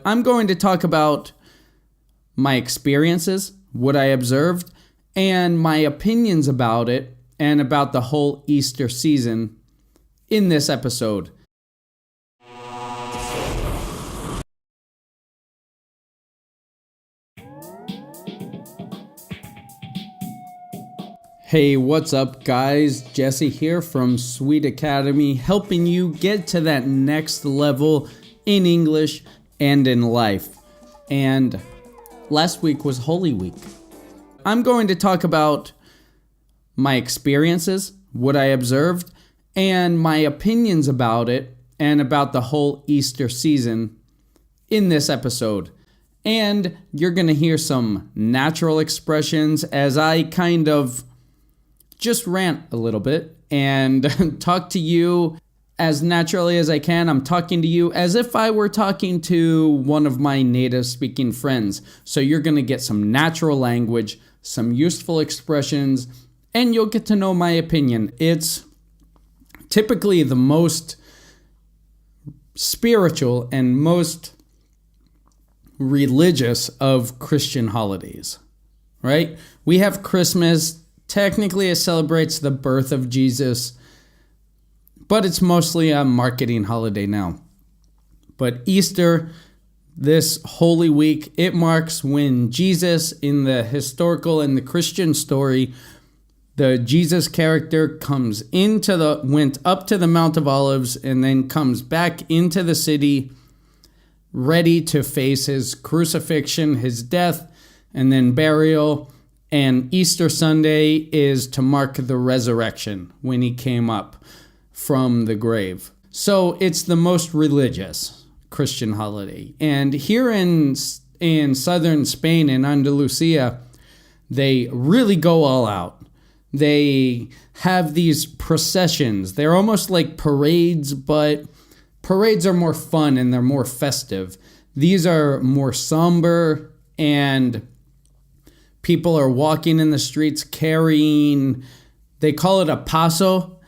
I'm going to talk about my experiences, what I observed, and my opinions about it, and about the whole Easter season in this episode. Hey, what's up, guys? Jesse here from Sweed Academy, helping you get to that next level in English and in life. And last week was Holy Week. I'm going to talk about my experiences, what I observed, and my opinions about it, and about the whole Easter season in this episode. And you're going to hear some natural expressions as I kind of just rant a little bit and talk to you as naturally as I can. I'm talking to you as if I were talking to one of my native speaking friends. So you're going to get some natural language, some useful expressions, and you'll get to know my opinion. It's typically the most spiritual and most religious of Christian holidays, right? We have Christmas. Technically, it celebrates the birth of Jesus, but it's mostly a marketing holiday now. But Easter, this Holy Week, it marks when Jesus, in the historical and the Christian story, the Jesus character went up to the Mount of Olives and then comes back into the city, ready to face his crucifixion, his death, and then burial. And Easter Sunday is to mark the resurrection when he came up from the grave. So it's the most religious Christian holiday. And here in southern Spain, in Andalusia, they really go all out. They have these processions. They're almost like parades, but parades are more fun and they're more festive. These are more somber, and people are walking in the streets carrying, they call it a Paso.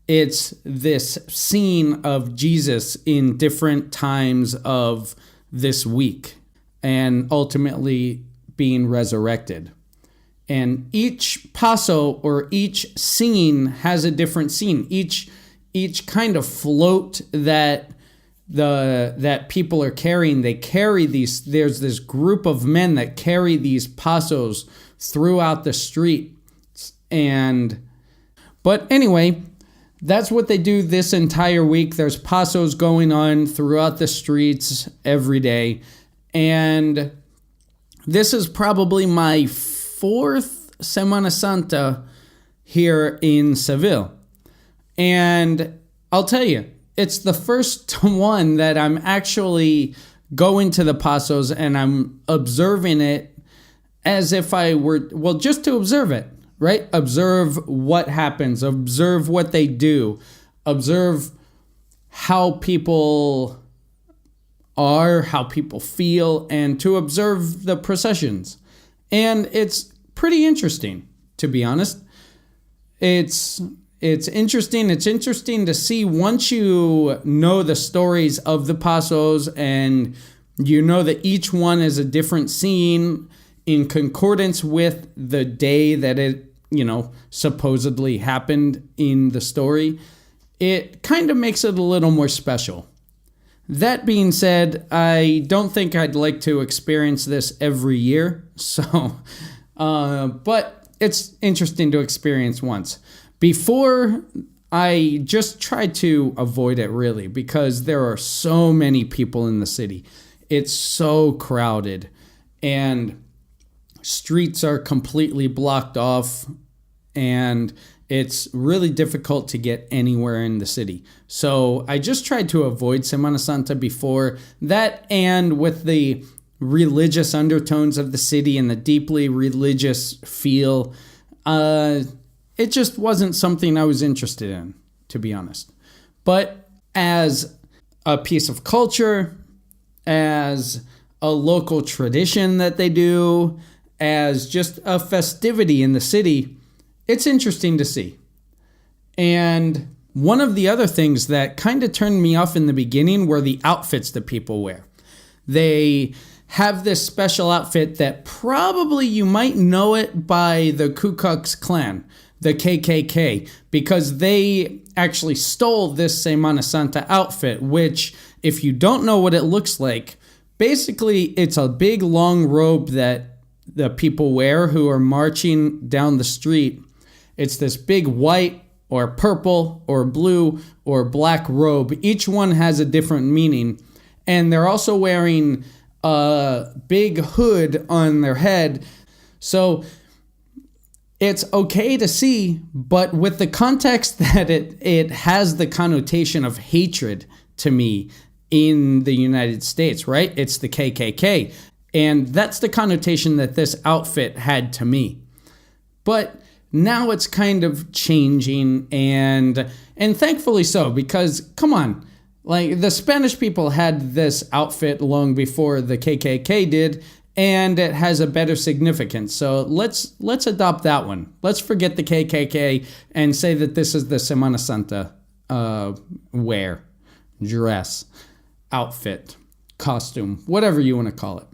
It's this scene of Jesus in different times of this week and ultimately being resurrected. And each Paso or each scene has a different scene. Each kind of float that people are carrying, they carry these, there's this group of men that carry these Pasos throughout the street. But anyway, that's what they do this entire week. There's Pasos going on throughout the streets every day. And this is probably my fourth Semana Santa here in Seville. And I'll tell you, it's the first one that I'm actually going to the Pasos and I'm observing it as if I were, just to observe it, right? Observe what happens, observe what they do, observe how people are, how people feel, and to observe the processions. And it's pretty interesting, to be honest. It's interesting. It's interesting to see, once you know the stories of the Pasos and you know that each one is a different scene in concordance with the day that it, supposedly happened in the story, it kind of makes it a little more special. That being said, I don't think I'd like to experience this every year. But it's interesting to experience once. Before, I just tried to avoid it, really, because there are so many people in the city. It's so crowded, and streets are completely blocked off, and it's really difficult to get anywhere in the city. So I just tried to avoid Semana Santa before that, and with the religious undertones of the city and the deeply religious feel, it just wasn't something I was interested in, to be honest. But as a piece of culture, as a local tradition that they do, as just a festivity in the city, it's interesting to see. And one of the other things that kind of turned me off in the beginning were the outfits that people wear. They have this special outfit that probably you might know it by the Ku Klux Klan, the KKK, because they actually stole this Semana Santa outfit, which, if you don't know what it looks like, basically it's a big long robe that the people wear who are marching down the street. It's this big white or purple or blue or black robe. Each one has a different meaning. And they're also wearing a big hood on their head. So it's okay to see, but with the context that it has the connotation of hatred to me in the United States, right? It's the KKK. And that's the connotation that this outfit had to me. But now it's kind of changing, and thankfully so, because come on, like the Spanish people had this outfit long before the KKK did, and it has a better significance. So let's adopt that one. Let's forget the KKK and say that this is the Semana Santa wear, dress, outfit, costume, whatever you want to call it.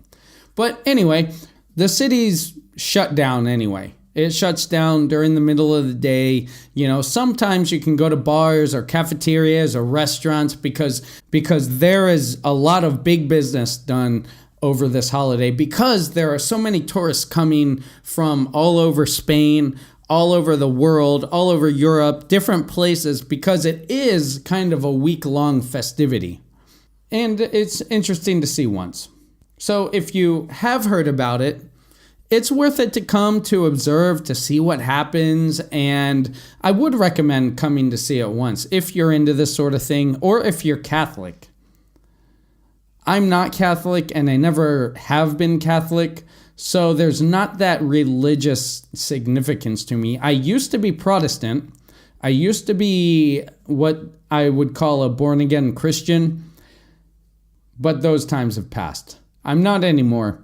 But anyway, the city's shut down anyway. It shuts down during the middle of the day. You know, sometimes you can go to bars or cafeterias or restaurants because there is a lot of big business done over this holiday, because there are so many tourists coming from all over Spain, all over the world, all over Europe, different places, because it is kind of a week-long festivity. And it's interesting to see once. So if you have heard about it, it's worth it to come to observe, to see what happens, and I would recommend coming to see it once if you're into this sort of thing, or if you're Catholic. I'm not Catholic, and I never have been Catholic, so there's not that religious significance to me. I used to be Protestant. I used to be what I would call a born-again Christian, but those times have passed. I'm not anymore,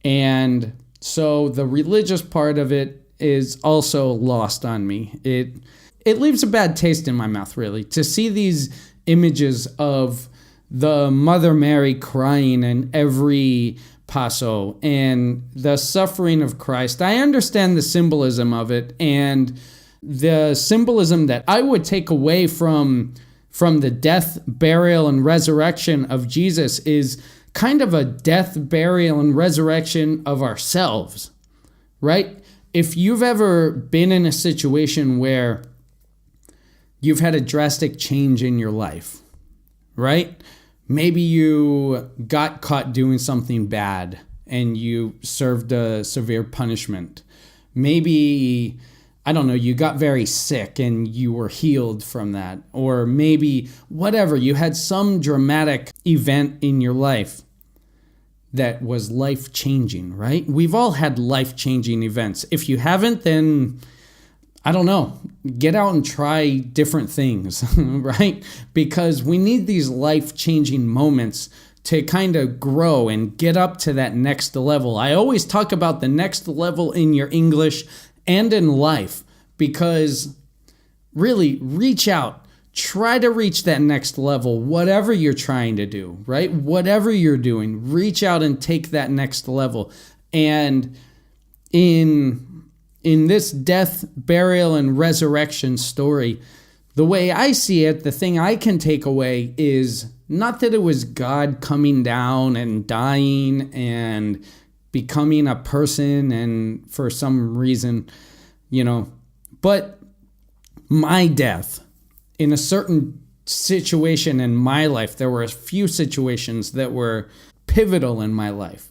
and so the religious part of it is also lost on me. It leaves a bad taste in my mouth, really, to see these images of the Mother Mary crying in every Paso and the suffering of Christ. I understand the symbolism of it, and the symbolism that I would take away from the death, burial, and resurrection of Jesus is kind of a death, burial, and resurrection of ourselves, right? If you've ever been in a situation where you've had a drastic change in your life, right? Maybe you got caught doing something bad and you served a severe punishment. Maybe, I don't know, you got very sick and you were healed from that. Or maybe, whatever, you had some dramatic event in your life that was life-changing, right? We've all had life-changing events. If you haven't, then, I don't know, get out and try different things, right? Because we need these life-changing moments to kind of grow and get up to that next level. I always talk about the next level in your English and in life, because really, reach out. Try to reach that next level, whatever you're trying to do, right? Whatever you're doing, reach out and take that next level. And in this death, burial, and resurrection story, the way I see it, the thing I can take away is not that it was God coming down and dying and becoming a person and for some reason, but my death. In a certain situation in my life, there were a few situations that were pivotal in my life,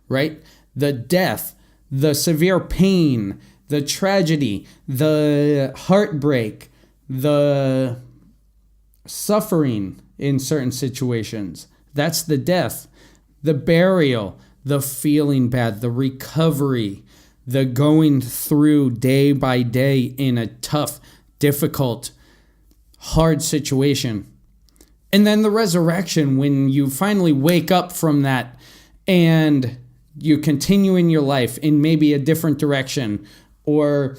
right? The death, the severe pain, the tragedy, the heartbreak, the suffering in certain situations. That's the death. The burial, the feeling bad, the recovery, the going through day by day in a tough, difficult, hard situation. And then the resurrection, when you finally wake up from that and you continue in your life in maybe a different direction or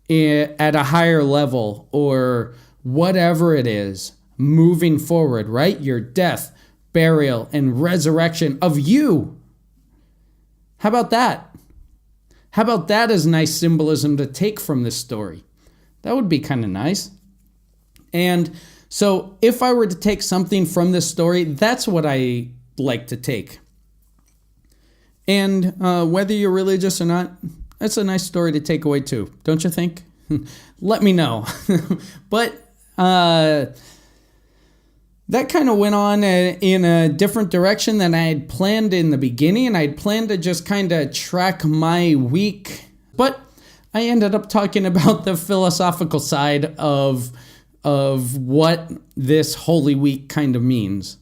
at a higher level or whatever it is, moving forward, right? Your death, burial, and resurrection of you. How about that? How about that as nice symbolism to take from this story? That would be kind of nice. And so if I were to take something from this story, that's what I like to take. And whether you're religious or not, that's a nice story to take away too, don't you think? Let me know. But that kind of went on in a different direction than I had planned in the beginning. And I'd planned to just kind of track my week. But I ended up talking about the philosophical side of what this Holy Week kind of means.